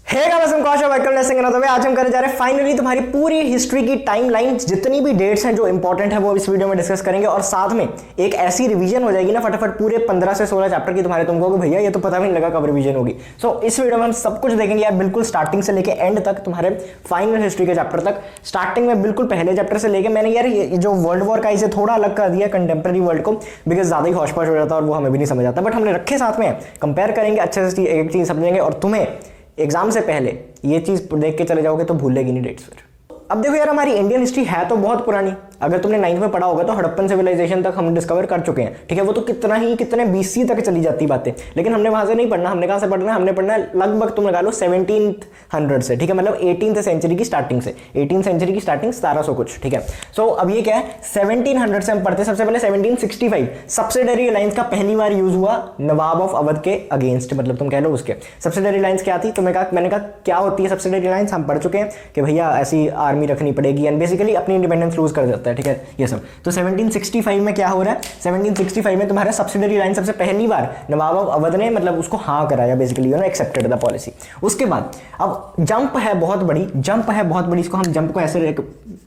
आज हम करने जा रहे हैं फाइनली तुम्हारी पूरी हिस्ट्री की टाइमलाइन, जितनी भी डेट्स हैं जो इंपॉर्टेंट है वो इस वीडियो में डिस्कस करेंगे और साथ में एक ऐसी रिवीजन हो जाएगी ना फटाफट पूरे 15 से 16 चैप्टर की तुम्हारे, तुम कहोगे भैया ये तो पता भी नहीं लगा कब रिवीजन होगी। सो इस वीडियो में हम सब कुछ देखेंगे यार, बिल्कुल स्टार्टिंग से लेके एंड तक, तुम्हारे फाइनल हिस्ट्री के चैप्टर तक। स्टार्टिंग में बिल्कुल पहले चैप्टर से लेके मैंने यार जो वर्ल्ड वॉर का इसे थोड़ा अलग कर दिया कंटेम्प्रेरी वर्ल्ड को, बिकॉज ज्यादा ही हौश-पौश हो जाता और वो हमें भी नहीं समझ आता, बट हमने रखे साथ में, कंपेयर करेंगे अच्छे से, एक चीज समझेंगे और तुम्हें एग्जाम से पहले ये चीज देख के चले जाओगे तो भूलेगी नहीं डेट्स फिर। अब देखो यार, हमारी इंडियन हिस्ट्री है तो बहुत पुरानी। अगर तुमने 9th में पढ़ा होगा तो हड़प्पन सिविलाइजेशन तक हम डिस्कवर कर चुके हैं, ठीक है। वो तो कितने BC तक चली जाती बातें, लेकिन हमने वहां से नहीं पढ़ना। हमने कहां से पढ़ना है? हमने पढ़ना है लगभग तुम लगा लो 1700 से, ठीक है, मतलब 18th सेंचुरी की स्टार्टिंग से, 18th सेंचुरी की स्टार्टिंग 1700 कुछ, ठीक है। सो अब ये क्या है, 1700 से हम पढ़ते हैं। सबसे पहले 1765 सब्सिडरी अलायंस का पहली बार यूज हुआ नवाब ऑफ अवध के अगेंस्ट, मतलब तुम कह लो उसके। सब्सिडरी अलायंस क्या थी? मैंने कहा क्या होती है सब्सिडरी अलायंस, हम पढ़ चुके हैं कि भैया ऐसी आर्मी रखनी पड़ेगी एंड बेसिकली अपनी इंडिपेंडेंस लूज कर जाता है, ठीक है, ये सब। तो 1765 में क्या हो रहा है? 1765 में तुम्हारा सब्सिडरी लाइन सबसे पहली बार नवाब ऑफ अवध ने मतलब उसको हाँ कराया, basically you know accepted the policy. उसके बाद अब जंप है बहुत बड़ी, इसको हम जंप को ऐसे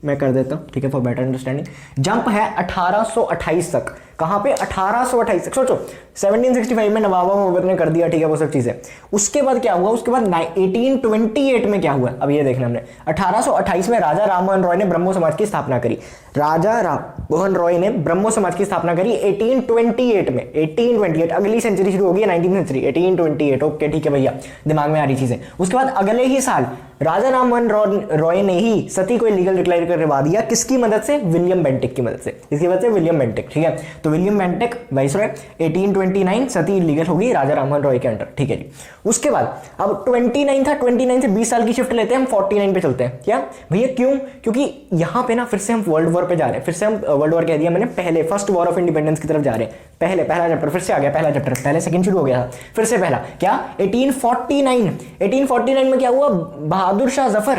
मैं कर देता हूं, ठीक है, फॉर बेटर अंडरस्टैंडिंग। जंप है 1828 तक। कहां पे? 1828 तक। सोचो 1765 में नवाब ऑफ अवध ने कर दिया, ठीक है, वो सब चीजें। उसके बाद क्या हुआ? उसके बाद 1828 में क्या हुआ? अब ये देखना हमने 1828 में राजा राममोहन रॉय ने ब्रह्मो समाज की स्थापना करी। राजा राममोहन रॉय ने ब्रह्मो समाज की स्थापना करी 1828 में। 1828 अगली सेंचुरी शुरू होगी 19th सेंचुरी, 1828। ओके ठीक है भैया, दिमाग में आ रही चीजें। उसके बाद अगले ही साल राजा राममोहन रॉय ने ही सती को लीगल डिक्लेयर करवा दिया। किसकी मदद से? विलियम बेंटिक की मदद से। इसकी वजह से विलियम बेंटिक, ठीक है। तो विलियम बेंटिक वाइसरॉय, 1829 सती लीगल होगी राजा राममोहन रॉय के अंडर, ठीक है जी। उसके बाद अब 29 था, 29 से 20 साल की शिफ्ट लेते हैं, हम 49 पे चलते हैं। क्या भैया क्यों? क्योंकि यहां पे ना फिर से हम वर्ल्ड वॉर पे जा रहे हैं। फिर से हम वर्ल्ड वॉर कह दिया मैंने, पहले फर्स्ट वॉर ऑफ इंडिपेंडेंस की तरफ जा रहे हैं। पहला चैप्टर फिर से आ गया, पहला चैप्टर, पहले सेकंड शुरू हो गया था, फिर से पहला क्या? 1849 में क्या हुआ? बहादुर शाह जफर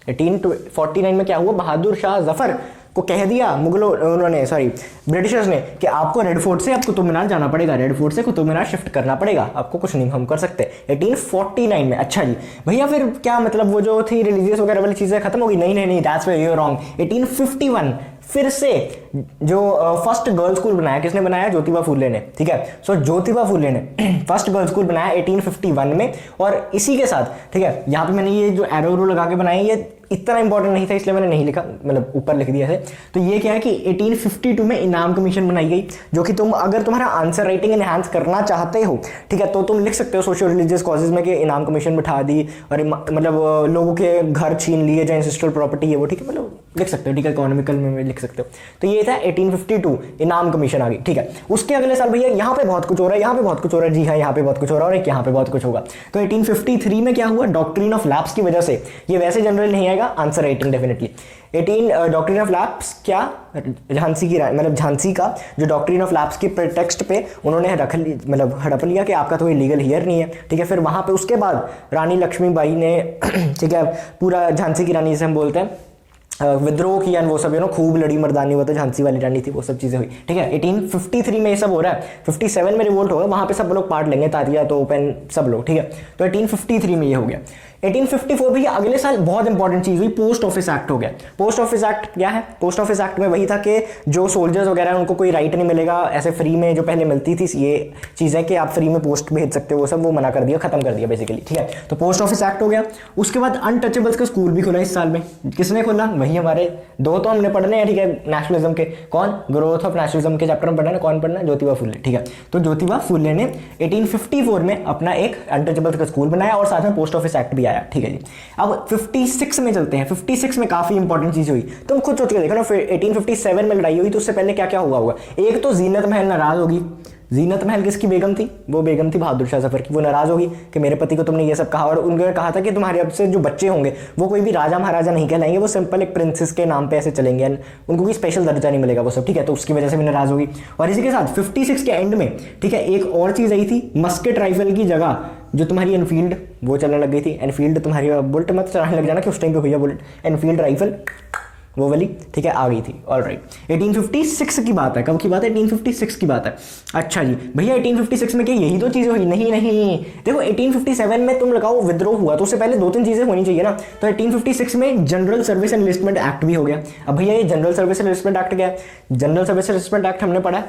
1849 में क्या हुआ? बहादुर शाह जफर को कह दिया ब्रिटिशर्स ने कि आपको रेड फोर्ट से अब कुतुब मीनार जाना पड़ेगा, रेड फोर्ट से कुतुब मीनार शिफ्ट करना पड़ेगा, आपको कुछ नहीं हम कर सकते। 1849 में। अच्छा जी भैया, फिर क्या मतलब वो जो थी रिलीजियस वगैरह वाली चीजें खत्म हो गई? नहीं, दैट्स वेरी रॉन्ग। 1851 फिर से जो फर्स्ट गर्ल स्कूल बनाया, किसने बनाया? ज्योतिबा फूले ने, ठीक है। सो ज्योतिबा फूले ने फर्स्ट गर्ल स्कूल बनाया 1851 में। और इसी के साथ, ठीक है, यहाँ पे मैंने ये जो एरो लगा के बनाया, ये इतना इंपॉर्टेंट नहीं था इसलिए मैंने नहीं लिखा, मतलब ऊपर लिख दिया है। तो ये क्या है कि 1852 में इनाम कमीशन बनाई गई, जो कि तुम अगर तुम्हारा आंसर राइटिंग एनहांस करना चाहते हो, ठीक है, तो तुम लिख सकते हो सोशल रिलीजियस कॉजेज में कि इनाम कमीशन बिठा दी और मतलब लोगों के घर छीन लिए, जो एंसेस्ट्रल प्रॉपर्टी है वो, ठीक है, मतलब लिख सकते हो, ठीक है, इकोनॉमिकल में लिख सकते हो। तो ये था 1852 इनाम कमीशन आ गई, ठीक है। उसके अगले साल भैया यहाँ पे बहुत कुछ हो रहा है, यहाँ पे बहुत कुछ हो रहा है, जी हाँ, यहाँ पे बहुत कुछ हो रहा है और एक यहाँ पे बहुत कुछ होगा। तो 1853 में क्या हुआ? डॉक्ट्रिन ऑफ लैप्स की वजह से, ये वैसे जनरल नहीं आएगा, answer writing definitely. Doctrine of lapse क्या? झांसी की मतलब झांसी का जो डॉक्ट्रिन ऑफ लैप्स के प्रेटेक्स्ट पे उन्होंने हड़प लिया कि आपका तो कोई लीगल हियर नहीं है, ठीक है। फिर वहां पे उसके बाद रानी लक्ष्मीबाई ने ठीक है, पूरा झांसी की रानी जिसे हम बोलते हैं, विद्रोह किया, वो सब खूब लड़ी मर्दानी, वो तो झांसी वाली रानी थी, वो सब चीजें हुई, ठीक है। 1853 में ये सब हो रहा है। 57 में रिवोल्ट होगा, वहां पे सब लोग पार्ट लेंगे, तातिया तो ओपन सब लोग, ठीक है। तो 1853 में ये हो गया। 1854 भी अगले साल बहुत इंपॉर्टेंट चीज हुई, पोस्ट ऑफिस एक्ट हो गया। पोस्ट ऑफिस एक्ट क्या है? पोस्ट ऑफिस एक्ट में वही था कि जो सोल्जर्स वगैरह उनको कोई राइट नहीं मिलेगा ऐसे फ्री में, जो पहले मिलती थी ये चीज है कि आप फ्री में पोस्ट भेज सकते हो, वो सब वो मना कर दिया, खत्म कर दिया बेसिकली, ठीक है। तो पोस्ट ऑफिस एक्ट हो गया। उसके बाद अनटचेबल्स का स्कूल भी खुला इस साल में। किसने खोला? वही हमारे दो तो हमने पढ़ने हैं, ठीक है, नेशनलिज्म के। कौन? ग्रोथ ऑफ नेशनलिज्म के चैप्टर में पढ़ना है। कौन पढ़ना है? ज्योतिबा फूले, ठीक है। तो ज्योतिबा फूले ने 1854 में अपना एक अनटचेबल्स का स्कूल बनाया और साथ में पोस्ट ऑफिस एक्ट भी आया, ठीक है जी। अब 56 में चलते हैं। 56 में काफी इंपॉर्टेंट चीज हुई, तुम खुद सोच के देखो ना। 1857 में लड़ाई हुई, तो उससे पहले क्या क्या हुआ होगा? एक तो जीनत महल नाराज होगी। जीनत महल किसकी बेगम थी? वो बेगम थी बहादुर शाह जफर की। वो नाराज होगी कि मेरे पति को तुमने ये सब कहा, और उन्होंने कहा था कि तुम्हारे अब से जो बच्चे होंगे वो कोई भी राजा महाराजा नहीं कहलाएंगे, वो सिंपल एक प्रिंसेस के नाम पे ऐसे चलेंगे, उनको कोई स्पेशल दर्जा नहीं मिलेगा, वो सब, ठीक है। तो उसकी वजह से भी नाराज होगी। और इसी के साथ 56 के एंड में, ठीक है, एक और चीज आई थी, मस्केट राइफल की जगह जो तुम्हारी एनफील्ड वो चलने लग गई थी। एनफील्ड तुम्हारी बुलेट मत चलाने लग जाना कि उस टाइम पे भैया बुलेट, एनफील्ड राइफल वो वाली, ठीक है, आ गई थी। ऑलराइट, 1856 की बात है, कब की बात है? 1856 की बात है। अच्छा जी भैया 1856 में क्या यही दो चीज़ें हुई? नहीं नहीं, देखो 1857 में तुम लगाओ विद्रोह हुआ तो उससे पहले 2-3 चीज़ें होनी चाहिए ना। तो 1856 में जनरल सर्विस एनलिस्टमेंट एक्ट भी हो गया। अब भैया ये जनरल सर्विस एनलिस्टमेंट एक्ट क्या है? जनरल सर्विस एनलिस्टमेंट एक्ट हमने पढ़ा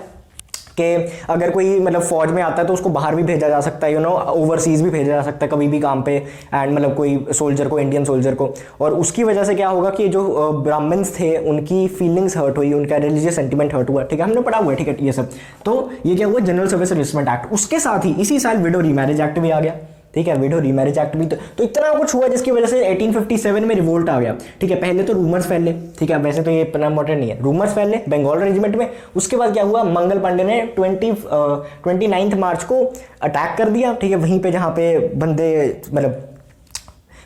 कि अगर कोई मतलब फौज में आता है तो उसको बाहर भी भेजा जा सकता है, ओवरसीज भी भेजा जा सकता है कभी भी काम पे, एंड मतलब कोई सोल्जर को, इंडियन सोल्जर को। और उसकी वजह से क्या होगा कि जो ब्राह्मण्स थे उनकी फीलिंग्स हर्ट हुई, उनका रिलीजियस सेंटिमेंट हर्ट हुआ, ठीक है, हमने पढ़ा हुआ है, ठीक है, ये सब। तो ये क्या हुआ? General service enlistment act. उसके साथ ही इसी साल विडो रीमैरिज एक्ट भी आ गया, ठीक है, विडो रीमैरिज एक्ट भी। तो इतना कुछ हुआ जिसकी वजह से 1857 में रिवोल्ट आ गया, ठीक है। पहले तो रूमर्स फैले, ठीक है, वैसे तो ये इतना इंपॉर्टेंट नहीं है, रूमर्स फैले बंगाल रेजिमेंट में। उसके बाद क्या हुआ? मंगल पांडे ने 29 मार्च को अटैक कर दिया, ठीक है, वहीं पे जहाँ पे बंदे मतलब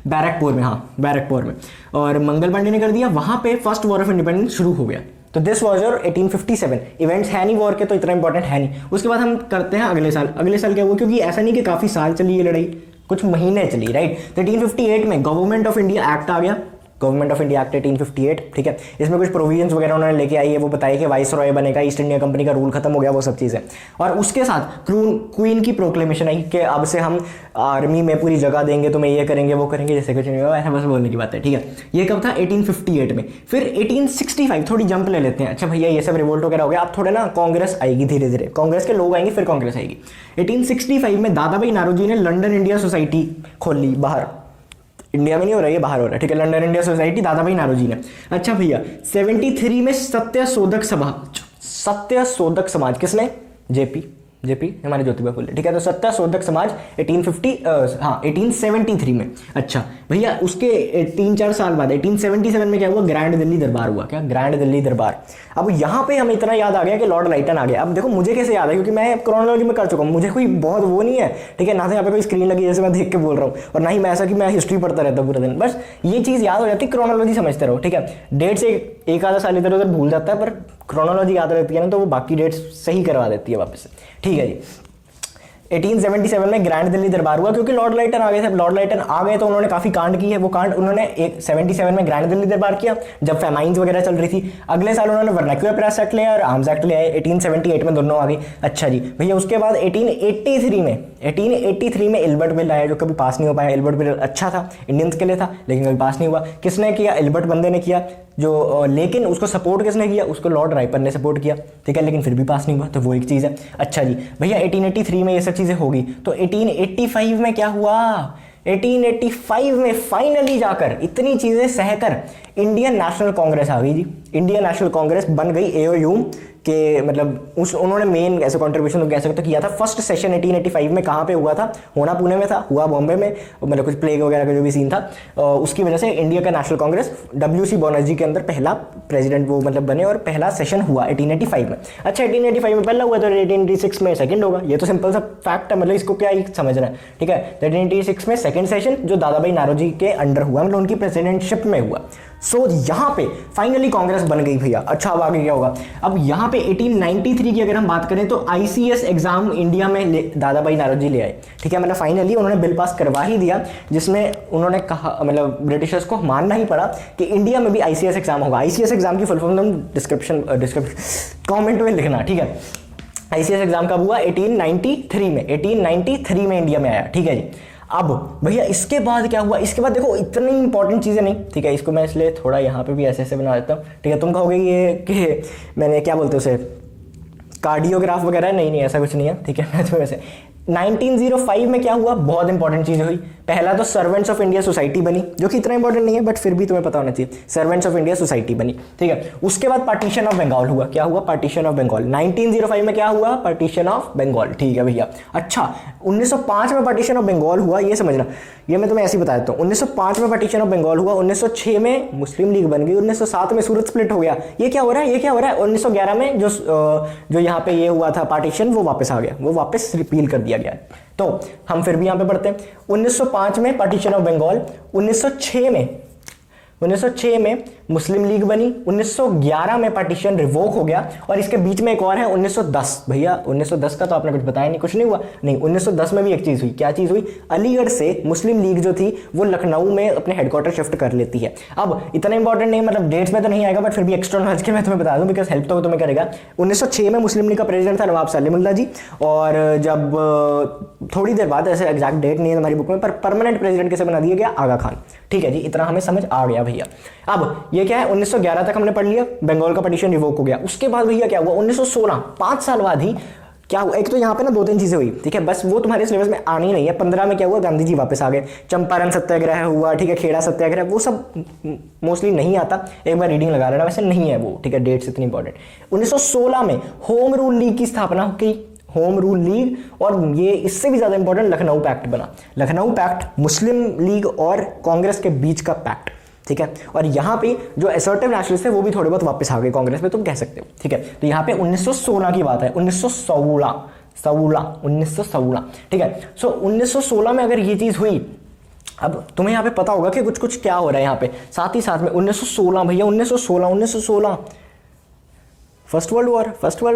बैरकपुर में, हाँ बैरकपुर में, और मंगल पांडे ने कर दिया। वहाँ पे फर्स्ट वॉर ऑफ इंडिपेंडेंस शुरू हो गया। तो दिस वॉज योर 1857 इवेंट्स है नहीं वॉर के, तो इतना इंपॉर्टेंट है नहीं। उसके बाद हम करते हैं अगले साल। अगले साल क्या हुआ? क्योंकि ऐसा नहीं कि काफ़ी साल चली ये लड़ाई, कुछ महीने चली, राइट। तो 1858 में गवर्नमेंट ऑफ इंडिया एक्ट आ गया, गवर्नमेंट ऑफ इंडिया एक्ट 1858, ठीक है। इसमें कुछ प्रोविजंस वगैरह उन्होंने लेके आई है, वो बताया कि वाइस रॉय बनेगा, ईस्ट इंडिया कंपनी का रूल खत्म हो गया, वो सब चीज़ें। और उसके साथ क्वीन की प्रोक्लेमेशन आई कि अब से हम आर्मी में पूरी जगह देंगे, तुम्हें ये करेंगे वो करेंगे, जैसे कुछ नहीं होगा, ऐसा बस बोलने की बात है, ठीक है। ये कब था? 1858 में। फिर 1865, थोड़ी जंप ले लेते हैं। अच्छा भैया ये सब रिवोल्ट वगैरह हो गया, अब थोड़े ना कांग्रेस आएगी धीरे धीरे, कांग्रेस के लोग आएंगे फिर कांग्रेस आएगी। 1865 में दादा भाई नारोजी ने लंदन इंडिया सोसाइटी खोल ली, बाहर इंडिया में नहीं हो रहा है, ये बाहर हो रहा है, ठीक है, लंदन इंडिया सोसाइटी दादा भाई नारोजी ने। अच्छा भैया 73 में सत्यशोधक समाज किसने? जेपी हमारे ज्योतिबा फुले, ठीक है। तो सत्यशोधक समाज 1873 में। अच्छा भैया उसके 3-4 साल बाद 1877 में क्या हुआ? ग्रैंड दिल्ली दरबार हुआ। क्या? ग्रैंड दिल्ली दरबार। अब यहाँ पे हमें इतना याद आ गया कि लॉर्ड लाइटन आ गया। अब देखो मुझे कैसे याद है, क्योंकि मैं क्रोनोलॉजी में कर चुका हूँ, मुझे कोई बहुत वो नहीं है, ठीक है, ना तो यहाँ पे कोई स्क्रीन लगी जैसे मैं देख के बोल रहा हूँ, और ना ही मैं ऐसा कि मैं हिस्ट्री पढ़ता रहता हूँ पूरा दिन। बस ये चीज़ याद हो जाती, क्रोनोलॉजी समझते रहो, ठीक है। डेट से एक आधा साल इधर उधर भूल जाता है, पर क्रोनोलॉजी याद रहती है ना, तो वो बाकी डेट्स सही करवा देती है वापस से, ठीक है जी। 1877 में ग्रैंड दिल्ली दरबार हुआ क्योंकि लॉर्ड लाइटन आ गए थे। लॉर्ड लाइटन आ गए तो उन्होंने काफ़ी कांड की है, वो कांड उन्होंने 77 में ग्रैंड दिल्ली दरबार किया जब फेमाइंस वगैरह चल रही थी। अगले साल उन्होंने वर्नाक्युलर प्रेस एक्ट लिया और आर्म्स एक्ट ले आए, 1878 में दोनों आ गई। अच्छा जी भैया उसके बाद 1883 में एल्बर्ट बिल आया, जो कभी पास नहीं हो पाया। एल्बर्ट बिल अच्छा था, इंडियंस के लिए था, लेकिन कभी पास नहीं हुआ। किसने किया? एल्बर्ट बंदे ने किया, जो लेकिन उसको सपोर्ट किसने किया? उसको लॉर्ड राइपर ने सपोर्ट किया, ठीक है, लेकिन फिर भी पास नहीं हुआ, तो वो एक चीज़ है। अच्छा जी भैया 1883 में ये सब चीज़ें होगी, तो 1885 में क्या हुआ? 1885 में फाइनली जाकर इतनी चीज़ें सहकर इंडियन नेशनल कांग्रेस आ गई जी। इंडियन नेशनल कांग्रेस बन गई एओयू के, मतलब उन्होंने मेन ऐसे कंट्रीब्यूशन कह सकते किया था। फर्स्ट सेशन 1885 में कहाँ पे हुआ था? होना पुणे में था, हुआ बॉम्बे में, मतलब कुछ प्लेग वगैरह का जो भी सीन था, उसकी वजह से इंडिया का नेशनल कांग्रेस WC बनर्जी के अंदर पहला प्रेसिडेंट वो मतलब बने और पहला सेशन हुआ 1885 में। अच्छा 1885 में पहला हुआ तो 1886 में सेकंड होगा, ये तो सिंपल सा फैक्ट है, मतलब इसको क्या ही समझना है, ठीक है। 1886 में सेकंड सेशन जो दादा भाई नारोजी के अंडर हुआ, मतलब उनकी प्रेसिडेंटशिप में हुआ। सो यहाँ पे फाइनली कांग्रेस बन गई भैया। अच्छा अब आगे क्या होगा? अब यहाँ पे 1893 की अगर हम बात करें तो ICS एग्जाम इंडिया में दादा भाई नारोजी ले आए, ठीक है, मतलब फाइनली उन्होंने बिल पास करवा ही दिया, जिसमें उन्होंने कहा, मतलब ब्रिटिशर्स को मानना ही पड़ा कि इंडिया में भी ICS एग्जाम होगा। ICS एग्जाम की फुल फॉर्म तुम डिस्क्रिप्शन कॉमेंट में लिखना, ठीक है। ICS एग्जाम कब हुआ? 1893 में, 1893 में इंडिया में आया, ठीक है जी। अब भैया इसके बाद क्या हुआ? इसके बाद देखो इतनी इंपॉर्टेंट चीज़ें नहीं, ठीक है, इसको मैं इसलिए थोड़ा यहाँ पे भी ऐसे बना देता हूँ, ठीक है। तुम कहोगे ये कि मैंने क्या बोलते उसे कार्डियोग्राफ वगैरह, नहीं ऐसा कुछ नहीं है, ठीक है। मैं तो वैसे 1905 में क्या हुआ? बहुत इंपॉर्टेंट चीज़ हुई। पहला तो सर्वेंट्स ऑफ इंडिया सोसाइटी बनी, जो कि इतना इंपॉर्टेंट नहीं है बट फिर भी तुम्हें पता होना चाहिए, सर्वेंट्स ऑफ इंडिया सोसाइटी बनी, ठीक है। उसके बाद पार्टीशन ऑफ बंगाल हुआ। क्या हुआ? Partition of Bengal. 1905 में क्या हुआ? पार्टीशन ऑफ बंगाल, ठीक है भैया। अच्छा 1905 में पार्टीशन ऑफ बंगाल हुआ, ये समझना, ये मैं तुम्हें ऐसे ही बता देता हूँ। 1905 में पार्टीशन ऑफ बंगाल हुआ, 1906 में मुस्लिम लीग बन गई, 1907 में सूरत स्प्लिट हो गया। ये क्या हो रहा है? ये क्या हो रहा है? 1911 में जो यहाँ पे ये हुआ था पार्टीशन, वो वापस आ गया, वो वापस रिपील कर दिया गया। तो हम फिर भी यहाँ पे पढ़ते हैं 1905 में पार्टीशन ऑफ बंगाल, 1906 में 1906 में मुस्लिम लीग बनी, 1911 में पार्टीशन रिवोक हो गया, और इसके बीच में एक और है 1910। भैया 1910 का तो आपने कुछ बताया नहीं, कुछ नहीं हुआ। नहीं, 1910 में भी एक चीज़ हुई। क्या चीज़ हुई? अलीगढ़ से मुस्लिम लीग जो थी वो लखनऊ में अपने हेडक्वार्टर शिफ्ट कर लेती है। अब इतना इंपॉर्टेंट नहीं, मतलब डेट्स में तो नहीं आएगा, बट फिर भी एक्स्ट्रा नॉलेज के मैं तुम्हें बता दूं, बिकॉज हेल्प तो तुम्हें करेगा। 1906 में मुस्लिम लीग का प्रेसिडेंट था नवाब सलीमुल्लाह जी, और जब थोड़ी देर बाद, ऐसे एग्जैक्ट डेट नहीं है हमारी बुक में, पर परमानेंट प्रेसिडेंट किसे बना दिया गया? आगा खान। ठीक है जी, इतना हमें समझ आ गया भैया। अब ये क्या है, 1911 तक हमने पढ़ लिया, बंगाल का पार्टीशन रिवोक हो गया। उसके बाद भैया क्या हुआ? 1916, 5 साल बाद ही क्या हुआ? एक तो यहाँ पे ना 2-3 चीजें हुई, ठीक है, बस वो तुम्हारे सिलेबस में आनी नहीं है। 15 में क्या हुआ? गांधी जी वापस आ गए, चंपारण सत्याग्रह हुआ, ठीक है, खेड़ा सत्याग्रह, वो सब मोस्टली नहीं आता, एक बार रीडिंग लगा लेना, वैसे नहीं है वो, ठीक है, डेट्स इतनी इंपॉर्टेंट। 1916 में होम रूल लीग की स्थापना की, होम रूल लीग, और ये इससे भी ज्यादा इंपॉर्टेंट लखनऊ पैक्ट बना। लखनऊ पैक्ट मुस्लिम लीग और कांग्रेस के बीच का पैक्ट, ठीक है, और यहाँ पे जो असर्टिव नेशनलिस्ट थे वो भी थोड़े बहुत वापस आ गए कांग्रेस में, तुम कह सकते हो, ठीक है। तो यहाँ पे 1916 की बात है, 1916, ठीक है। सो 1916 में अगर ये चीज हुई, अब तुम्हें यहाँ पे पता होगा कि कुछ कुछ क्या हो रहा है यहाँ पे, साथ ही साथ में 1916 भैया, 1916 फर्स्ट वर्ल्ड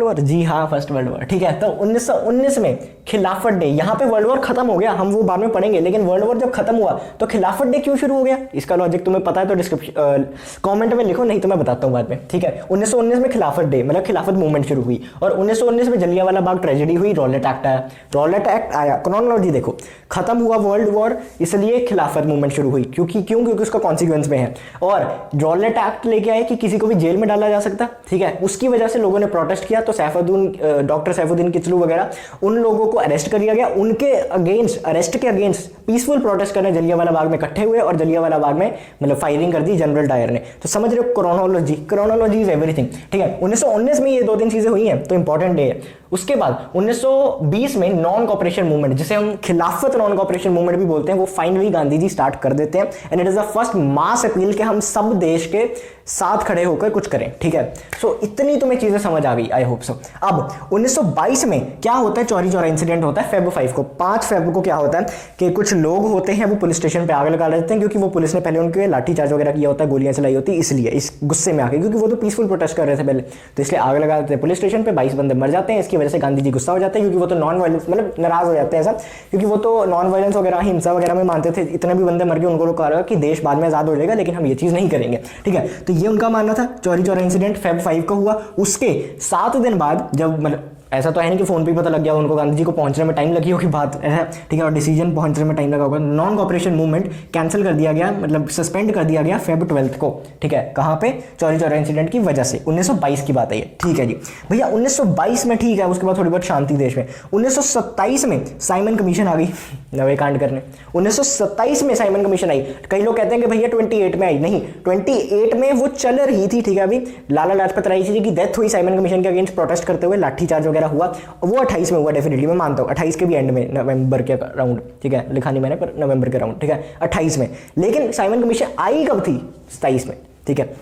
वॉर, जी हाँ, फर्स्ट वर्ल्ड वॉर, ठीक है। तो 1919 में खिलाफत डे, यहाँ पे वर्ल्ड वॉर खत्म हो गया, हम वो बाद में पढ़ेंगे, लेकिन वर्ल्ड वॉर जब खत्म हुआ तो खिलाफत डे क्यों शुरू हो गया? इसका लॉजिक तुम्हें पता है तो डिस्क्रिप्शन कमेंट में लिखो, नहीं तो मैं बताता हूँ बाद में, ठीक है। 1919 में खिलाफत डे मतलब खिलाफत मूवमेंट शुरू हुई, और 1919 में जलियांवाला बाग ट्रेजेडी हुई, रॉलेट एक्ट आया। रॉलेट एक्ट आया, क्रोनोलॉजी देखो, खत्म हुआ वर्ल्ड वॉर, इसलिए खिलाफत मूवमेंट शुरू हुई, क्योंकि उसका कॉन्सिक्वेंस में है, और रॉलेट एक्ट लेके आए कि किसी को भी जेल में डाला जा सकता, ठीक है। उसकी वजह से लोगों ने प्रोटेस्ट किया, तो डॉक्टर सैफुद्दीन किचलू वगैरह, उन लोगों को अरेस्ट कर लिया गया, उनके अगेंस्ट, अरेस्ट के अगेंस्ट पीसफुल प्रोटेस्ट करने जलियांवाला बाग में इकट्ठे हुए, और जलियांवाला बाग में मतलब फायरिंग कर दी जनरल डायर ने। तो समझ रहे हो, क्रोनोलॉजी इज एवरीथिंग, ठीक है। 1919 में ये 2-3 चीजें हुई हैं, तो इंपॉर्टेंट डे है। उसके बाद 1920 में नॉन कॉपरेशन मूवमेंट, जिसे हम खिलाफत नॉन कॉपरेशन मूवमेंट भी बोलते हैं, वो फाइनली गांधी जी स्टार्ट कर देते हैं, and it is the first mass appeal के हम सब देश के साथ खड़े होकर कुछ करें, ठीक है। सो इतनी तुम्हें चीजें समझ आ गई, आई होप सो। अब 1922 में क्या होता है? चौरी चौरा इंसिडेंट होता है Feb 5 को। 5 फेब को क्या होता है कि कुछ लोग होते हैं वो पुलिस स्टेशन पे आग लगा देते हैं, क्योंकि वो पुलिस ने पहले उनके लाठीचार्ज वगैरह किया होता है, गोलियां चलाई होती है, इसलिए इस गुस्से में आके, क्योंकि वो तो पीसफुल प्रोटेस्ट कर रहे थे पहले, तो इसलिए आग लगा देते हैं पुलिस स्टेशन पे, 22 बंदे मर जाते हैं। इसकी वजह से गांधी जी गुस्सा हो जाते हैं, क्योंकि वो तो नॉन वायलेंस, मतलब नाराज हो जाते हैं सब, क्योंकि वो तो नॉन वायलेंस वगैरह, हिंसा वगैरह में मानते थे। इतने भी बंदे मर गए, उनको कहा कि देश बाद में आजाद हो जाएगा, लेकिन हम ये चीज नहीं करेंगे, ठीक है। तो ये उनका मानना था। चौरी चौरा इंसिडेंट Feb 5 को हुआ। उसके 7 दिन बाद, जब मतलब ऐसा तो है नहीं कि फोन पे पता लग गया उनको, गांधी जी को पहुंचने में टाइम लगी होगी बात है, ठीक है, और डिसीजन पहुंचने में टाइम लगा होगा। नॉन कॉपरेशन मूवमेंट कैंसिल कर दिया गया, मतलब सस्पेंड कर दिया गया Feb 12 को, ठीक है। कहां पे? चौरी चौरा इंसिडेंट की वजह से। 1922 की बात है ये, ठीक है जी भैया। 1922 में, ठीक है, उसके बाद थोड़ी बहुत शांति देश में। 1927 में साइमन कमीशन आ गई नवे कांड करने। 1927 में साइमन कमीशन आई। कई लोग कहते हैं कि भैया 28 में आई, नहीं, 28 में वो चल रही थी, ठीक है। अभी लाला लाजपत राय जी की डेथ हुई साइमन कमीशन के अगेंस्ट प्रोटेस्ट करते हुए, लाठीचार्ज वगैरह हुआ, वो 28 में हुआ, डेफिनेटली मैं मानता हूँ, 28 के भी एंड में, नवंबर के राउंड, ठीक है, लिखा नहीं मैंने, पर नवंबर के राउंड, ठीक है, 28 में। लेकिन साइमन कमीशन आई कब थी? 27 में, ठीक है।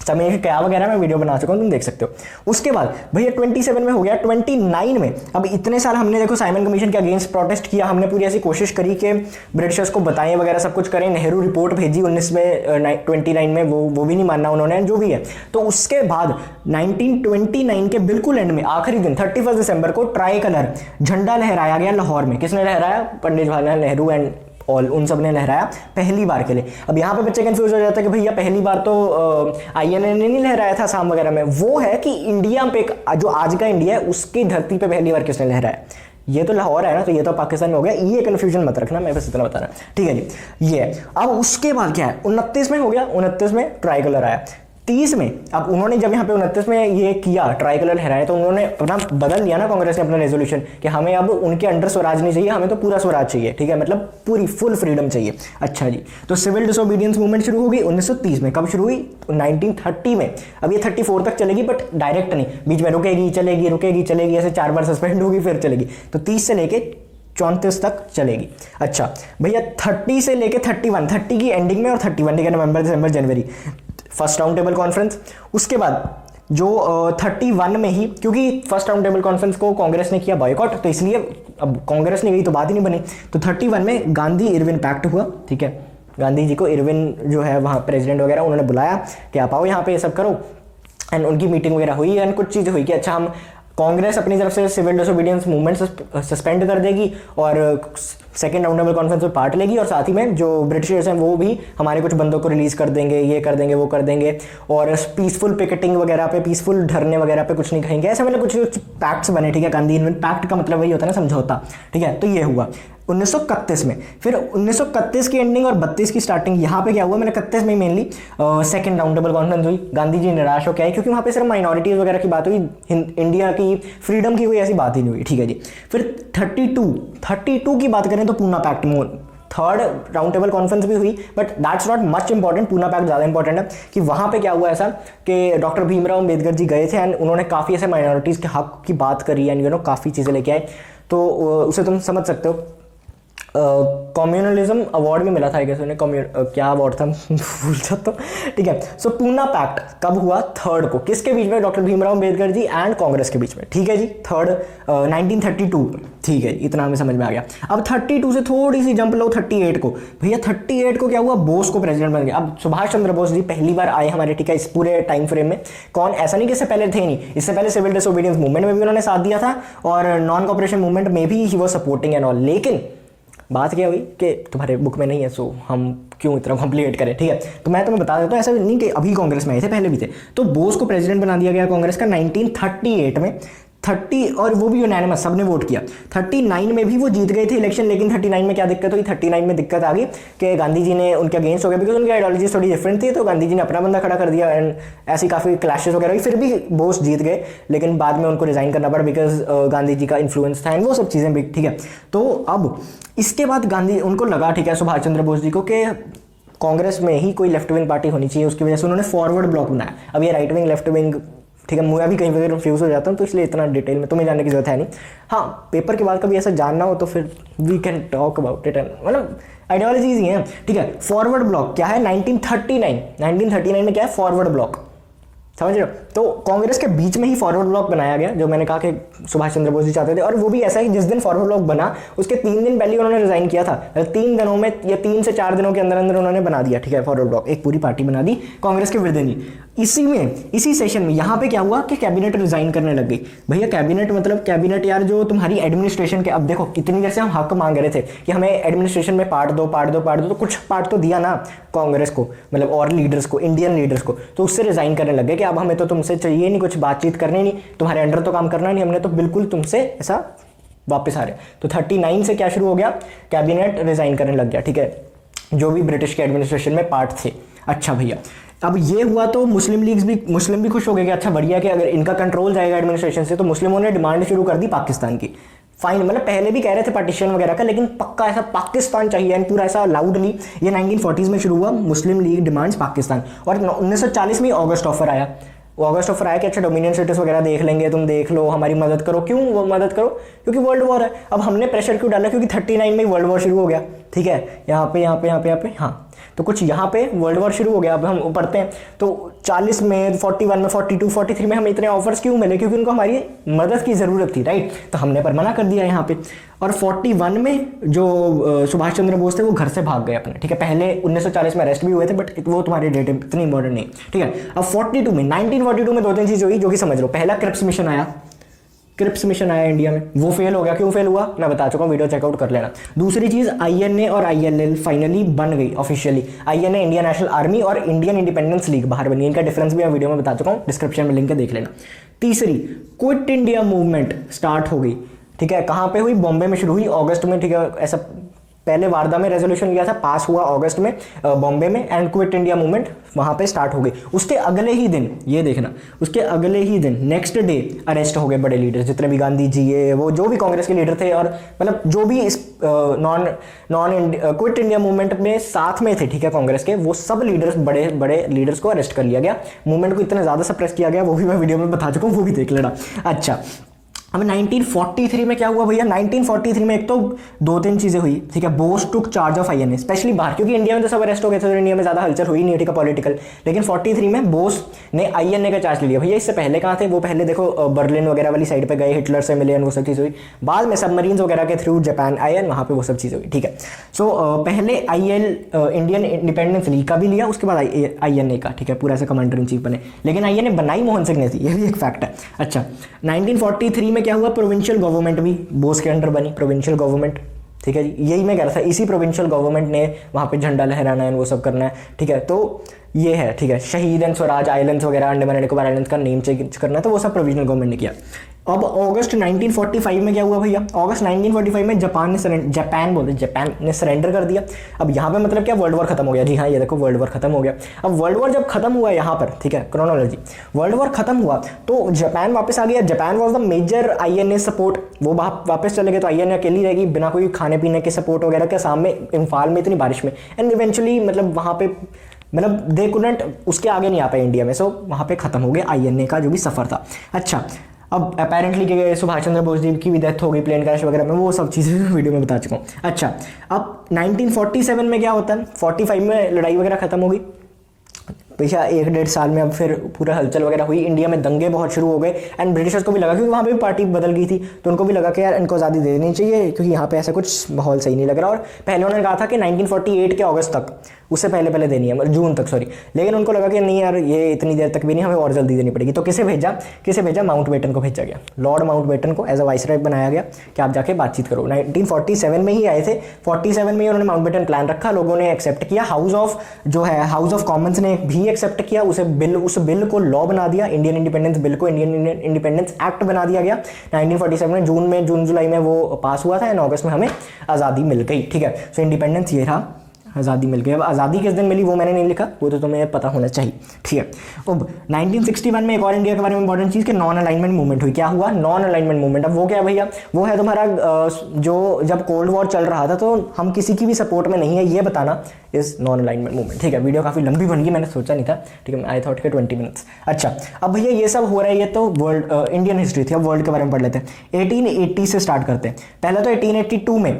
समय क्या वगैरह मैं वीडियो बना चुका हूं, तुम देख सकते हो। उसके बाद भैया 27 में हो गया। 29 में, अब इतने साल हमने देखो साइमन कमीशन के अगेंस्ट प्रोटेस्ट किया, हमने पूरी ऐसी कोशिश करी कि ब्रिटिशर्स को बताएं वगैरह सब कुछ करें, नेहरू रिपोर्ट भेजी 29 में, वो भी नहीं मानना उन्होंने, जो भी है। तो उसके बाद 1929 के बिल्कुल एंड में, आखिरी दिन 31 दिसंबर को ट्राई कलर झंडा लहराया गया लाहौर में। किसने लहराया? पंडित जवाहरलाल नेहरू एंड ऑल, उन सब ने लहराया पहली बार के लिए। अब यहाँ पे बच्चे कंफ्यूज हो जाते हैं कि भैया पहली बार तो INA ने नहीं लहराया था शाम वगैरह में। वो है कि इंडिया पे, जो आज का इंडिया है उसकी धरती पे पहली बार किसने लहराया? ये तो लाहौर है ना, तो ये तो पाकिस्तान में हो गया, ये कन्फ्यूजन मत रखना, मैं बस इतना बता रहा हूँ, ठीक है जी। ये अब उसके बाद क्या है? 29 में हो गया, 29 में ट्राई कलर आया। 30 में, अब उन्होंने जब यहाँ पे 29 में ये किया, ट्राई कलर लहराया, तो उन्होंने अपना बदल दिया ना कांग्रेस ने अपना रेजोल्यूशन, कि हमें अब उनके अंडर स्वराज नहीं चाहिए, हमें तो पूरा स्वराज चाहिए, ठीक है, मतलब पूरी फुल फ्रीडम चाहिए। अच्छा जी, तो सिविल डिसोबीडियंस मूवमेंट शुरू हो गई 1930 में। कब शुरू हुई? 1930 में। अब ये 34 तक चलेगी, बट डायरेक्ट नहीं, बीच में रुकेगी चलेगी, ऐसे 4 बार सस्पेंड होगी, फिर चलेगी। तो 30 से लेके 34 तक चलेगी। अच्छा भैया 30 से लेके 31, 30 की एंडिंग में और 31 के नवंबर, दिसंबर, जनवरी, फर्स्ट राउंड टेबल कॉन्फ्रेंस। उसके बाद जो 31 में ही, क्योंकि फर्स्ट राउंड टेबल कॉन्फ्रेंस को कांग्रेस ने किया बॉयकॉट, तो इसलिए अब कांग्रेस ने गई तो बात ही नहीं बनी। तो 31 में गांधी इरविन पैक्ट हुआ, ठीक है, गांधी जी को इरविन जो है वहाँ प्रेसिडेंट वगैरह उन्होंने बुलाया कि आप आओ यहाँ पे ये सब करो, एंड उनकी मीटिंग वगैरह हुई एंड कुछ चीज़ें हुई कि अच्छा हम कांग्रेस अपनी तरफ से सिविल डिसोबीडियंस मूवमेंट सस्पेंड कर देगी और सेकेंड राउंड टेबल कॉन्फ्रेंस में पार्ट लेगी, और साथ ही में जो ब्रिटिशर्स हैं वो भी हमारे कुछ बंदों को रिलीज कर देंगे, ये कर देंगे वो कर देंगे, और पीसफुल पिकेटिंग वगैरह पे, पीसफुल धरने वगैरह पे कुछ नहीं कहेंगे, ऐसे मतलब कुछ पैक्ट्स बने, ठीक है। गांधी इरविन पैक्ट का मतलब वही होता है ना, समझौता, ठीक है। तो ये हुआ 1931 में। फिर 1931 की एंडिंग और 32 की स्टार्टिंग, यहाँ पे क्या हुआ, मैंने 31 में mainly second round table conference हुई, गांधी जी निराश हो क्या है, क्योंकि वहाँ पे सिर्फ माइनॉरिटीज़ वगैरह की बात हुई, इंडिया की फ्रीडम की कोई ऐसी बात ही नहीं हुई, ठीक है जी। फिर 32 की बात करें तो Poona pact, third round table conference भी हुई, but that's not much important, Poona pact ज़्यादा इंपॉर्टेंट है कि वहाँ पे क्या हुआ ऐसा कि डॉक्टर भीमराव अम्बेडकर जी गए थे एंड उन्होंने काफ़ी ऐसे माइनॉरिटीज़ के हक की बात करी एंड काफ़ी चीज़ें लेके आए, तो उसे तुम समझ सकते हो। कम्युनलिज्म अवार्ड भी मिला था आई गेस उन्हें, क्या अवार्ड था भूल जाता हूँ, ठीक है। सो पूना पैक्ट कब हुआ, थर्ड को, किसके बीच में, डॉक्टर भीमराव अम्बेडकर जी एंड कांग्रेस के बीच में, ठीक है जी, थर्ड 1932, ठीक है, इतना हमें समझ में आ गया। अब 32 से थोड़ी सी जंप लो 38 को, भैया 38 को क्या हुआ, बोस को प्रेसिडेंट बन गया। अब सुभाष चंद्र बोस जी पहली बार आए हमारे, ठीक है, इस पूरे टाइम फ्रेम में। कौन, ऐसा नहीं कि इससे पहले थे नहीं, इससे पहले सिविल डिसोबीडियंस मूवमेंट में भी उन्होंने साथ दिया था और नॉन कॉपरेशन मूवमेंट में भी ही वो सपोर्टिंग एंड ऑल, लेकिन बात क्या हुई कि तुम्हारे बुक में नहीं है, सो हम क्यों इतना कॉम्प्लिकेट करें, ठीक है। तो मैं तुम्हें बता देता हूँ, ऐसा नहीं कि अभी कांग्रेस में आए थे, पहले भी थे। तो बोस को प्रेसिडेंट बना दिया गया कांग्रेस का 1938 में, 30, और वो भी यूनानिमस, सबने वोट किया। 39 में भी वो जीत गए थे इलेक्शन, लेकिन 39 में क्या दिक्कत हुई, 39 में दिक्कत आ गई कि गांधी जी ने उनके अगेंस्ट हो गया, बिकॉज उनकी आइडियोलॉजी थोड़ी डिफरेंट थी, तो गांधी जी ने अपना बंदा खड़ा कर दिया एंड ऐसी काफ़ी क्लैशेस वगैरह हुई। फिर भी बोस जीत गए, लेकिन बाद में उनको रिजाइन करना पड़ा बिकॉज गांधी जी का इन्फ्लुएंस था एंड वो सब चीज़ें भी, ठीक है। तो अब इसके बाद गांधी, उनको लगा, ठीक है, सुभाष चंद्र बोस जी को कि कांग्रेस में ही कोई लेफ्ट विंग पार्टी होनी चाहिए, उसकी वजह से उन्होंने फॉरवर्ड ब्लॉक बनाया। अब ये राइट विंग लेफ्ट विंग, ठीक है, मैं अभी कहीं वगैरह कंफ्यूज हो जाता हूँ, तो इसलिए इतना डिटेल में तुम्हें जानने की जरूरत है नहीं। हाँ, पेपर के बाद कभी ऐसा जानना हो तो फिर we can talk about it, मतलब आइडियोलॉजीज ही हैं, ठीक है। फॉरवर्ड ब्लॉक क्या है, 1939 में क्या है, फॉरवर्ड ब्लॉक, समझ रहे हो। तो कांग्रेस के बीच में ही फॉरवर्ड ब्लॉक बनाया गया, जो मैंने कहा कि सुभाष चंद्र बोस जी चाहते थे, और वो भी ऐसा है कि जिस दिन फॉरवर्ड ब्लॉक बना उसके 3 दिन पहले उन्होंने रिजाइन किया था, 3 दिनों में या 3 से 4 दिनों के अंदर अंदर उन्होंने बना दिया, ठीक है, फॉरवर्ड ब्लॉक, एक पूरी पार्टी बना दी कांग्रेस के विद ही। इसी सेशन में यहाँ पे क्या हुआ कि कैबिनेट रिजाइन करने लग गई। भैया कैबिनेट मतलब कैबिनेट यार, जो तुम्हारी एडमिनिस्ट्रेशन के, अब देखो कितनी देर से हम हक मांग रहे थे कि हमें एडमिनिस्ट्रेशन में पार्ट दो, तो कुछ पार्ट तो दिया ना कांग्रेस को, मतलब और लीडर्स को, इंडियन लीडर्स को, तो उससे रिजाइन करने लग गए कि अब हमें तो तुमसे चाहिए नहीं, कुछ बातचीत करनी नहीं, तुम्हारे अंडर तो काम करना नहीं, हमने तो बिल्कुल तुमसे ऐसा वापस आ रहे। तो 39 से क्या शुरू हो गया, कैबिनेट रिजाइन करने लग गया, ठीक है, जो भी ब्रिटिश के एडमिनिस्ट्रेशन में पार्ट थे। अच्छा भैया, अब ये हुआ तो मुस्लिम भी खुश हो गए कि अच्छा बढ़िया, कि अगर इनका कंट्रोल जाएगा एडमिनिस्ट्रेशन से, तो मुस्लिमों ने डिमांड शुरू कर दी पाकिस्तान की। फाइन, मतलब पहले भी कह रहे थे पार्टीशन वगैरह का, लेकिन पक्का ऐसा पाकिस्तान चाहिए एंड पूरा ऐसा लाउडली। ये 1940s में शुरू हुआ, मुस्लिम लीग डिमांड्स पाकिस्तान, और 1940 में ऑगस्ट ऑफर आया। ऑगस्ट ऑफर आया कि अच्छा डोमिनियन स्टेटस वगैरह देख लेंगे, तुम देख लो, हमारी मदद करो। क्यों वो मदद करो, क्योंकि वर्ल्ड वॉर है। अब हमने प्रेशर क्यों डाला, क्योंकि 39 में वर्ल्ड वॉर शुरू हो गया, ठीक है, यहाँ पे हाँ, तो कुछ यहाँ पे वर्ल्ड वॉर शुरू हो गया। अब हम पढ़ते हैं तो 40 में, 41 में, 42, 43 में हमें इतने ऑफर्स क्यों मिले, क्योंकि उनको हमारी मदद की ज़रूरत थी, राइट। तो हमने पर मना कर दिया यहाँ पे। और 41 में जो सुभाष चंद्र बोस थे वो घर से भाग गए अपने, ठीक है। पहले 1940 में अरेस्ट भी हुए थे, बट वो तुम्हारी डेट इतनी इंपॉर्टेंट नहीं, ठीक है। अब 1942 में 2-3 चीज़ हुई जो कि समझ लो। पहला क्रिप्स मिशन आया इंडिया में, वो फेल हो गया। क्यों फेल हुआ मैं बता चुका हूँ, वीडियो चेकआउट कर लेना। दूसरी चीज़, INA और ILL फाइनली बन गई officially. INA Indian national army और इंडियन इंडिपेंडेंस लीग बाहर बनी। इनका डिफरेंस भी मैं वीडियो में बता चुका हूँ, डिस्क्रिप्शन में लिंक है, देख लेना। तीसरी, क्विट इंडिया मूवमेंट स्टार्ट हो गई, ठीक है। कहाँ पे हुई, बॉम्बे में शुरू हुई अगस्त में, ठीक है। ऐसा पहले वार्धा में रेजोल्यूशन लिया था, पास हुआ अगस्त में बॉम्बे में, एंड क्विट इंडिया मूवमेंट वहाँ पे स्टार्ट हो गई। उसके अगले ही दिन, ये देखना, उसके अगले ही दिन नेक्स्ट डे अरेस्ट हो गए बड़े लीडर्स, जितने भी गांधी जी ये वो जो भी कांग्रेस के लीडर थे, और मतलब जो भी इस क्विट इंडिया मूवमेंट में साथ में थे, ठीक है, कांग्रेस के, वो सब लीडर्स, बड़े बड़े लीडर्स को अरेस्ट कर लिया गया। मूवमेंट को इतना ज़्यादा सप्रेस किया गया, वो भी मैं वीडियो में बता चुका हूँ, वो भी देख लेना। अच्छा, अब 1943 में क्या हुआ भैया, 1943 में एक तो दो तीन चीजें हुई, ठीक है। बोस टुक चार्ज ऑफ आईएनए, स्पेशली बाहर, क्योंकि इंडिया में तो सब अरेस्ट हो गए थे, तो इंडिया में ज्यादा हलचल हुई नहीं, ठीक है, पॉलिटिकल। लेकिन 43 में बोस ने आईएनए का चार्ज लिया भैया। इससे पहले कहाँ थे वो, पहले देखो बर्लिन वगैरह वाली साइड पे गए, हिटलर से मिले, वो सब चीज़ हुई। बाद में सबमरीन्स वगैरह के थ्रू जापान आए, वहाँ पे वो सब चीज़ें हुई, ठीक है। सो पहले इंडियन इंडिपेंडेंस लीग का भी लिया, उसके बाद आईएनए का, ठीक है, पूरा ऐसे कमांडर इन चीफ बने। लेकिन आईएनए बनाई मोहन सिंह ने थी, ये भी एक फैक्ट है। अच्छा, 1943 में क्या हुआ, प्रोविंशियल गवर्नमेंट भी बोस के अंडर बनी, प्रोविंशियल गवर्नमेंट, ठीक है जी। यही मैं कह रहा था, इसी प्रोविंशियल गवर्नमेंट ने वहाँ पे झंडा लहराना है, वो सब करना है, ठीक है। तो ये है, ठीक है, शहीद एंड स्वराज आइलैंड्स वगैरह, अंडमान निकोबार आइलैंड्स का नेम चेंज करना है, तो वो सब प्रोविजनल गवर्नमेंट ने किया। अब अगस्त 1945 में क्या हुआ भैया, अगस्त 1945 में जापान ने सरेंडर कर दिया। अब यहाँ पे मतलब क्या, वर्ल्ड वॉर खत्म हो गया। जी हाँ, ये देखो वर्ल्ड वॉर खत्म हो गया। अब वर्ल्ड वॉर जब खत्म हुआ यहाँ पर, ठीक है, क्रोनोलॉजी, वर्ल्ड वॉर खत्म हुआ तो जापान वापस आ गया। Japan was the major INA support, वो वापस चले गए, तो आईएनए अकेली रहेगी बिना कोई खाने पीने के सपोर्ट वगैरह के, सामने इम्फाल में इतनी बारिश में, एंड इवेंचुअली मतलब वहाँ पे मतलब दे कुडंट उसके आगे नहीं आ पाए इंडिया में। सो वहाँ पे खत्म हो गया आईएनए का जो भी सफर था। अच्छा, अब अपेरेंटली कि सुभाष चंद्र बोस जी की भी डेथ हो गई प्लेन क्रैश वगैरह में, वो सब चीज़ें वीडियो में बता चुका हूँ। अच्छा, अब 1947 में क्या होता है, 45 में लड़ाई वगैरह खत्म हो गई भैया, 1-1.5 साल में अब फिर पूरा हलचल वगैरह हुई, इंडिया में दंगे बहुत शुरू हो गए। एंड ब्रिटिशर्स को भी लगा, क्योंकि वहाँ पे भी पार्टी बदल गई थी, तो उनको भी लगा कि यार इनको आज़ादी दे देनी चाहिए, क्योंकि यहाँ पे ऐसा कुछ माहौल सही नहीं लग रहा। और पहले उन्होंने कहा था कि 1948 के अगस्त तक, उससे पहले देनी है, जून तक, सॉरी। लेकिन उनको लगा कि नहीं यार, ये इतनी देर तक भी नहीं, हमें और जल्दी देनी पड़ेगी। तो किसे भेजा, माउंटबेटन को भेजा गया, लॉर्ड माउंटबेटन को एज अ वाइसरॉय बनाया गया कि आप जाके बातचीत करो। 1947 में ही आए थे, 47 में ही उन्होंने माउंटबेटन प्लान रखा, लोगों ने एक्सेप्ट किया, हाउस ऑफ कॉमन्स ने भी एक्सेप्ट किया, उस बिल को लॉ बना दिया, इंडियन इंडिपेंडेंस बिल को इंडियन इंडिपेंडेंस एक्ट बना दिया गया 1947 में। जून जुलाई में वो पास हुआ था, एंड अगस्त में हमें आज़ादी मिल गई, ठीक है। सो इंडिपेंडेंस ये रहा, आज़ादी मिल गई। अब आज़ादी किस दिन मिली वो मैंने नहीं लिखा, वो तो तुम्हें पता होना चाहिए, ठीक है। अब 1961 में एक और इंडिया के बारे में इंपॉर्टेंट चीज़ कि नॉन अलाइनमेंट मूवमेंट हुई। क्या हुआ, नॉन अलाइनमेंट मूवमेंट। अब वो क्या है भैया, वो है तुम्हारा जो जब कोल्ड वॉर चल रहा था तो हम किसी की भी सपोर्ट में नहीं है, ये बताना इस नॉन अलाइनमेंट मूवमेंट, ठीक है। वीडियो काफ़ी लंबी बन गई, मैंने सोचा नहीं था, ठीक है, आई थॉट के 20 मिनट्स। अच्छा, अब भैया ये सब हो रहा है, ये तो वर्ल्ड इंडियन हिस्ट्री थी। अब वर्ल्ड के बारे में पढ़ लेते हैं। 1880 से स्टार्ट करते हैं। पहले तो 1882 में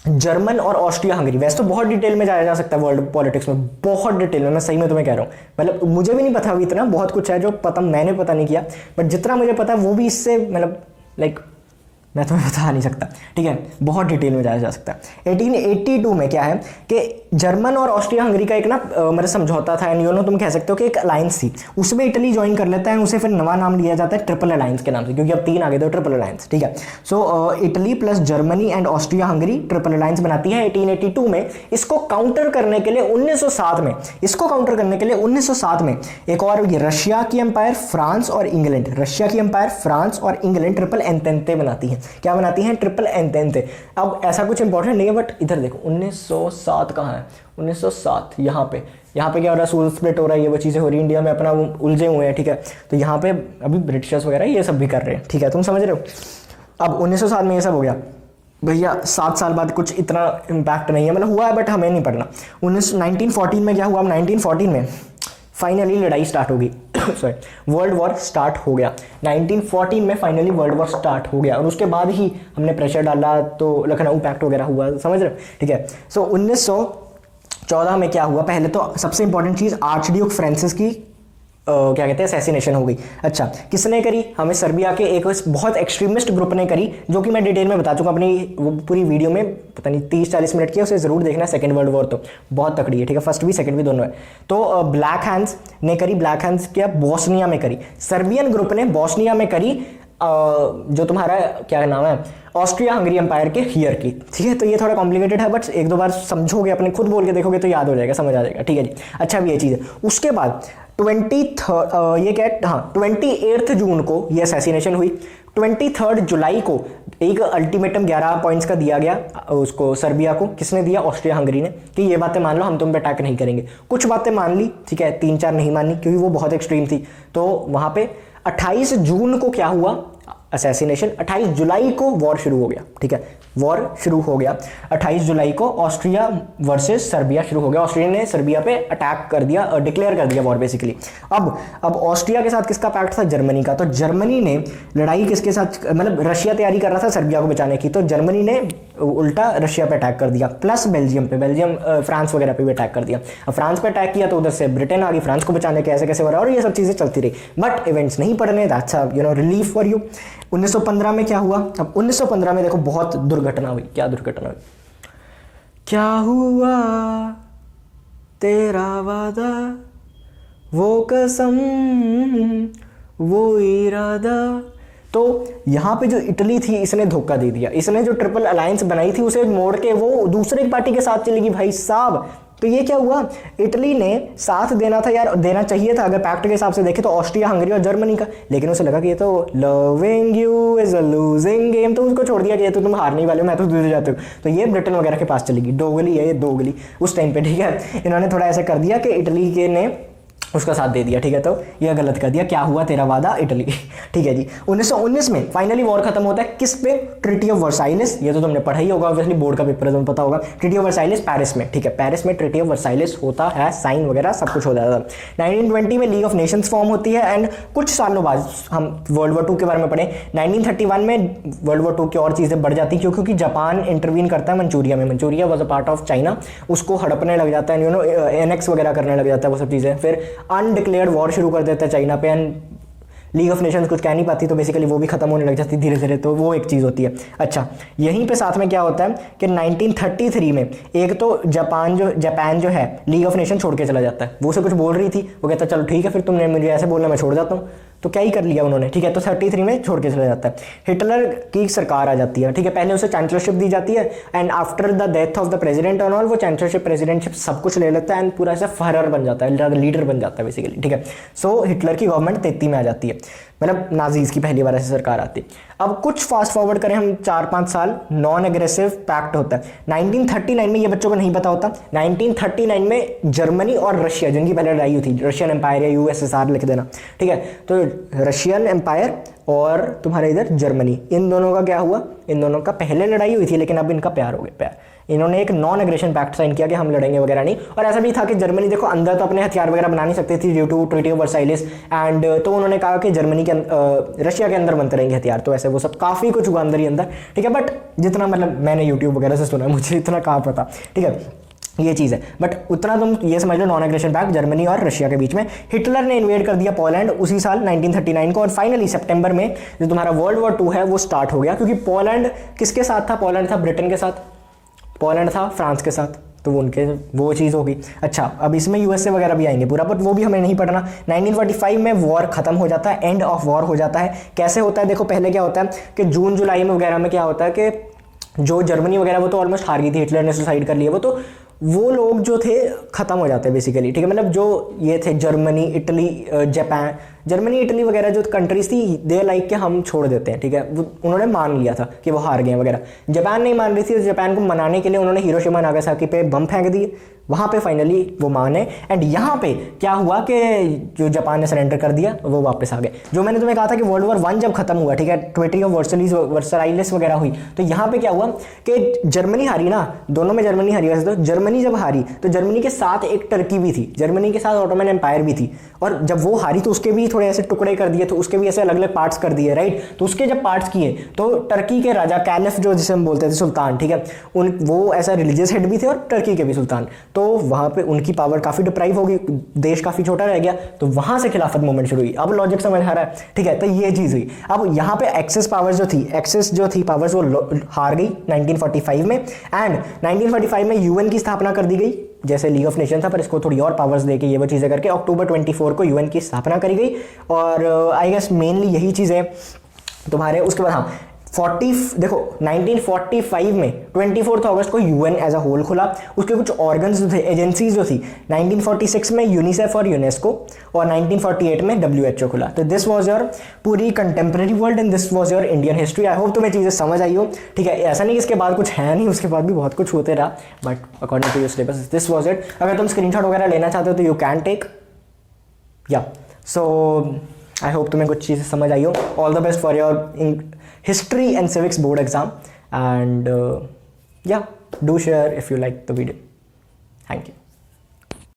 जर्मन और ऑस्ट्रिया हंगरी, वैसे तो बहुत डिटेल में जाया जा सकता है वर्ल्ड पॉलिटिक्स में, बहुत डिटेल में, मैं सही में तुम्हें कह रहा हूँ, मतलब मुझे भी नहीं पता अभी इतना, बहुत कुछ है जो मैंने पता नहीं किया, बट जितना मुझे पता है वो भी इससे मतलब लाइक मैं तुम्हें बता नहीं सकता, ठीक है, बहुत डिटेल में जाया जा सकता है। 1882 में क्या है कि जर्मन और ऑस्ट्रिया हंगरी का एक ना मतलब समझौता था, एंड यू नो तुम कह सकते हो कि एक अलायंस थी, उसमें इटली ज्वाइन कर लेता है, उसे फिर नवा नाम लिया जाता है ट्रिपल अलायंस के नाम से, क्योंकि अब 3 आ गए थे, ट्रिपल अलायंस, ठीक है। So Italy plus Germany and Austria Hungary triple alliance बनाती है 1882 में। इसको काउंटर करने के लिए 1907 में, एक और रशिया की एम्पायर, फ्रांस और इंग्लैंड, रशिया की एम्पायर, फ्रांस और इंग्लैंड ट्रिपल एंटेंटे बनाती है। क्या बनाती हैं, ट्रिपल एंटेंटे। अब ऐसा कुछ इंपॉर्टेंट नहीं है, बट इधर देखो 1907 कहाँ है, 1907 यहाँ पे क्या हो रहा है, सोल स्प्लिट हो रहा है, ये वो चीज़ें हो रही है, इंडिया में अपना उलझे हुए हैं, ठीक है। तो यहाँ पे अभी ब्रिटिशर्स वगैरह ये सब भी कर रहे हैं, ठीक है, तुम समझ रहे हो। अब 1907 में ये सब हो गया भैया, 7 साल बाद कुछ इतना इम्पैक्ट नहीं है, मतलब हुआ है बट हमें नहीं पढ़ना। 1914 में क्या हुआ, 1914 में फाइनली लड़ाई स्टार्ट होगी, सॉरी वर्ल्ड वॉर स्टार्ट हो गया। 1914 में फाइनली वर्ल्ड वॉर स्टार्ट हो गया, और उसके बाद ही हमने प्रेशर डाला तो लखनऊ पैक्ट वगैरह हुआ, समझ रहे हो, ठीक है। सो 1914 में क्या हुआ, पहले तो सबसे इंपॉर्टेंट चीज़ आर्च ड्यूक फ्रांसिस की क्या कहते हैं असैसिनेशन हो गई। अच्छा, किसने करी, हमें सर्बिया के एक बहुत एक्सट्रीमिस्ट ग्रुप ने करी, जो कि मैं डिटेल में बता चुका अपनी पूरी वीडियो में, पता नहीं 30-40 मिनट की, उसे जरूर देखना। सेकंड वर्ल्ड वॉर तो बहुत तकड़ी है, ठीक है, फर्स्ट भी सेकंड भी दोनों है। तो ब्लैक हैंड्स ने करी, ब्लैक हैंड्स क्या बोस्निया में करी, सर्बियन ग्रुप ने बोस्निया में करी, जो तुम्हारा क्या नाम है ऑस्ट्रिया हंगरी एम्पायर के हियर की, ठीक है। तो ये थोड़ा कॉम्प्लिकेटेड है, बट 1-2 बार समझोगे, अपने खुद बोल के देखोगे तो याद हो जाएगा, समझ आ जाएगा, ठीक है जी। अच्छा, अब ये चीज़ है। उसके बाद 28 जून को ये असैसिनेशन हुई। 23 जुलाई को एक अल्टीमेटम 11 पॉइंट्स का दिया गया उसको, सर्बिया को। किसने दिया, ऑस्ट्रिया हंगरी ने, कि ये बातें मान लो, हम तुम पे अटैक नहीं करेंगे। कुछ बातें मान ली, ठीक है, 3-4 नहीं मानी, क्योंकि वो बहुत एक्सट्रीम थी। तो वहाँ पे 28 जून को क्या हुआ, असैसिनेशन। 28 जुलाई को वॉर शुरू हो गया, ठीक है, वॉर शुरू हो गया 28 जुलाई को, ऑस्ट्रिया वर्सेस सर्बिया शुरू हो गया। ऑस्ट्रिया ने सर्बिया पे अटैक कर दिया, डिक्लेयर कर दिया वॉर बेसिकली। अब ऑस्ट्रिया के साथ किसका पैक्ट था? जर्मनी का। तो जर्मनी ने लड़ाई किसके साथ, मतलब रशिया तैयारी कर रहा था सर्बिया को बचाने की, तो जर्मनी ने उल्टा रशिया पे अटैक कर दिया, प्लस बेल्जियम पे, बेल्जियम फ्रांस वगैरह पे भी अटैक कर दिया। अब फ्रांस पे अटैक किया तो उधर से ब्रिटेन आ गई फ्रांस को बचाने के, ऐसे कैसे हो रहा है, और ये सब चीज़ें चलती रही। बट इवेंट्स नहीं पढ़ने, अच्छा रिलीफ फॉर यू। 1915 में क्या हुआ? अब 1915 में देखो बहुत दुर्घटना हुई। क्या दुर्घटना हुई? क्या हुआ तेरा वादा, वो कसम, वो इरादा। तो यहाँ पे जो इटली थी इसने धोखा दे दिया, इसने जो ट्रिपल अलायंस बनाई थी उसे मोड़ के वो दूसरे पार्टी के साथ चली गई भाई साहब। तो ये क्या हुआ? इटली ने साथ देना था यार, देना चाहिए था अगर पैक्ट के हिसाब से देखें तो ऑस्ट्रिया, हंगरी और जर्मनी का, लेकिन उसे लगा कि ये तो loving you is a losing game, तो उसको छोड़ दिया कि ये तो तुम हारने वाले हो, मैं तो दूसरे जाते हो। तो ये ब्रिटेन वगैरह के पास चली गई, दोगली है ये, दोगली उस टाइम पे, ठीक है। इन्होंने थोड़ा ऐसा कर दिया कि इटली के ने उसका साथ दे दिया, ठीक है। तो ये गलत कर दिया। क्या हुआ तेरा वादा इटली, ठीक है जी। 1919 में फाइनली वॉर खत्म होता है किस पे? Treaty of Versailles. ये तो तुमने पढ़ा ही होगा, ऑब्वियसली बोर्ड का पेपर है, तुम्हें पता होगा। ट्रीटी ऑफ वर्साइलेस पेरिस में, ठीक है, पेरिस में ट्रीटी ऑफ वर्साइलेस होता है, साइन वगैरह सब कुछ हो जाता है। 1920 में लीग ऑफ नेशंस फॉर्म होती है, एंड कुछ सालों बाद हम वर्ल्ड वॉर 2 के बारे में पढ़े। 1931 में वर्ल्ड वॉर 2 की और चीज़ें बढ़ जाती हैं क्योंकि जापान इंटरवीन करता है मंचूरिया में। Manchuria was a part of China, उसको हड़पने लग जाता है, एनेक्स वगैरह करने लग जाता है, वो सब चीज़ें। फिर अनडिक्लेयर्ड वॉर शुरू कर देता है चाइना पे, एंड लीग ऑफ नेशंस कुछ कह नहीं पाती, तो बेसिकली वो भी खत्म होने लग जाती धीरे धीरे। तो वो एक चीज़ होती है। अच्छा, यहीं पे साथ में क्या होता है कि 1933 में एक तो जापान जो है लीग ऑफ नेशन छोड़ के चला जाता है। वो उसे कुछ बोल रही थी, वो कहता है चलो ठीक है फिर तुमने मुझे ऐसे बोलना, मैं छोड़ जाता हूँ। तो क्या ही कर लिया उन्होंने, ठीक है। तो 33 में छोड़ के चला जाता है। हिटलर की सरकार आ जाती है, ठीक है। पहले उसे चांसलरशिप दी जाती है, and after the death of the president and all, वो चांसलरशिप प्रेसिडेंटशिप सब कुछ ले लेता है, एंड पूरा ऐसा फहरर बन जाता है, लीडर बन जाता है बेसिकली, ठीक है। सो हिटलर की गवर्नमेंट 33 में आ जाती है, मतलब नाजीज की पहली बार ऐसी सरकार आती है। अब कुछ फास्ट फॉरवर्ड करें हम 4-5 साल, नॉन एग्रेसिव पैक्ट होता है 1939 में। ये बच्चों को नहीं पता होता। 1939 में जर्मनी और रशिया, जिनकी पहले लड़ाई हुई थी, रशियन एम्पायर या यूएसएसआर लिख देना, ठीक है। तो रशियन एम्पायर और तुम्हारे इधर जर्मनी, इन दोनों का क्या हुआ? इन दोनों का पहले लड़ाई हुई थी, लेकिन अब इनका प्यार हो गया, प्यार। इन्होंने एक नॉन एग्रेशन पैक्ट साइन किया कि हम लड़ेंगे वगैरह नहीं। और ऐसा भी था कि जर्मनी देखो अंदर तो अपने हथियार वगैरह बना नहीं सकती थी due to treaty of Versailles, and तो उन्होंने कहा कि जर्मनी के रशिया के अंदर बनते रहेंगे हथियार। तो ऐसे वो सब काफ़ी कुछ हुआ अंदर ही अंदर, ठीक है। बट जितना मतलब मैंने यूट्यूब वगैरह से सुना, मुझे इतना कहाँ पता, ठीक है, ये चीज़ है। बट उतना तुम ये समझ लो, नॉन एग्रेशन पैक्ट जर्मनी और रशिया के बीच में। हिटलर ने इन्वेड कर दिया पोलैंड उसी साल 1939 को, और फाइनली सितंबर में जो तुम्हारा वर्ल्ड वॉर 2 है वो स्टार्ट हो गया। क्योंकि पोलैंड किसके साथ था? पोलैंड था ब्रिटेन के साथ, पोलैंड था फ्रांस के साथ, तो उनके वो चीज़ होगी। अच्छा, अब इसमें यूएसए वगैरह भी आएंगे पूरा, बट वो भी हमें नहीं पढ़ना। 1945 में वॉर खत्म हो जाता है, एंड ऑफ वॉर हो जाता है। कैसे होता है देखो, पहले क्या होता है कि जून जुलाई में वगैरह में क्या होता है कि जो जर्मनी वगैरह वो तो ऑलमोस्ट हार गई थी, हिटलर ने सुसाइड कर लिया, वो लोग जो थे खत्म हो जाते हैं बेसिकली, ठीक है। मतलब जो ये थे Germany, Italy, Japan, Germany Italy वगैरह जो कंट्रीज थी, दे लाइक के हम छोड़ देते हैं, ठीक है। उन्होंने मान लिया था कि वो हार गए वगैरह। जापान नहीं मान रही थी, तो जापान को मनाने के लिए उन्होंने हिरोशिमा नागासाकी पे बम फेंक दिए, वहाँ पे फाइनली वो माने। एंड यहाँ पे क्या हुआ कि जो जापान ने सरेंडर कर दिया, वो वापस आ गए। जो मैंने तुम्हें कहा था कि वर्ल्ड वॉर 1 जब खत्म हुआ, ठीक है, ट्रीटी ऑफ वर्साइलेस वगैरह हुई, तो यहाँ पे क्या हुआ कि जर्मनी हारी ना, दोनों में जर्मनी हारी। वैसे तो जर्मनी जब हारी तो जर्मनी के साथ एक टर्की भी थी, जर्मनी के साथ ऑटोमन एम्पायर भी थी, और जब वो हारी तो उसके भी थोड़े ऐसे टुकड़े कर दिए, तो उसके भी ऐसे अलग अलग पार्ट्स कर दिए, राइट। तो उसके जब पार्ट्स किए तो टर्की के राजा कैलिफ, जो जिसे हम बोलते थे सुल्तान, ठीक है, वो ऐसा रिलीजियस हेड भी थे और टर्की के भी सुल्तान, तो वहाँ पे उनकी पावर काफ़ी डिप्राइव होगी, देश काफ़ी छोटा रह गया, तो वहाँ से खिलाफत मूवमेंट शुरू हुई। अब लॉजिक समझ आ रहा है, ठीक है। तो ये चीज़ हुई। अब यहाँ पे एक्सेस जो थी पावर्स वो हार गई 1945 में, एंड 1945 में यूएन की स्थापना कर दी गई, जैसे लीग ऑफ नेशन था, पर इसको थोड़ी और पावर्स देके ये वो चीज़ें करके अक्टूबर 24 को यूएन की स्थापना करी गई। और आई गेस मेनली यही चीज़ है तुम्हारे। उसके बाद हाँ, 1945 में 24 अगस्त को यूएन एज अ होल खुला। उसके कुछ ऑर्गन्स जो थे, एजेंसीज जो थी, 1946 में यूनिसेफ और यूनेस्को, और 1948 में डब्ल्यूएचओ खुला। तो दिस वाज योर पूरी contemporary world and this was your Indian history. I hope तुम्हें चीज़ें समझ आई हो, ठीक है। ऐसा नहीं कि इसके बाद कुछ है नहीं, उसके बाद भी बहुत कुछ होते रहा, but according to your syllabus this was it. अगर तुम स्क्रीनशॉट वगैरह लेना चाहते हो तो यू कैन टेक, या सो आई होप तुम्हें कुछ चीज़ें समझ आई हो. All the best for your history and civics board exam, and yeah do share if you like the video. Thank you.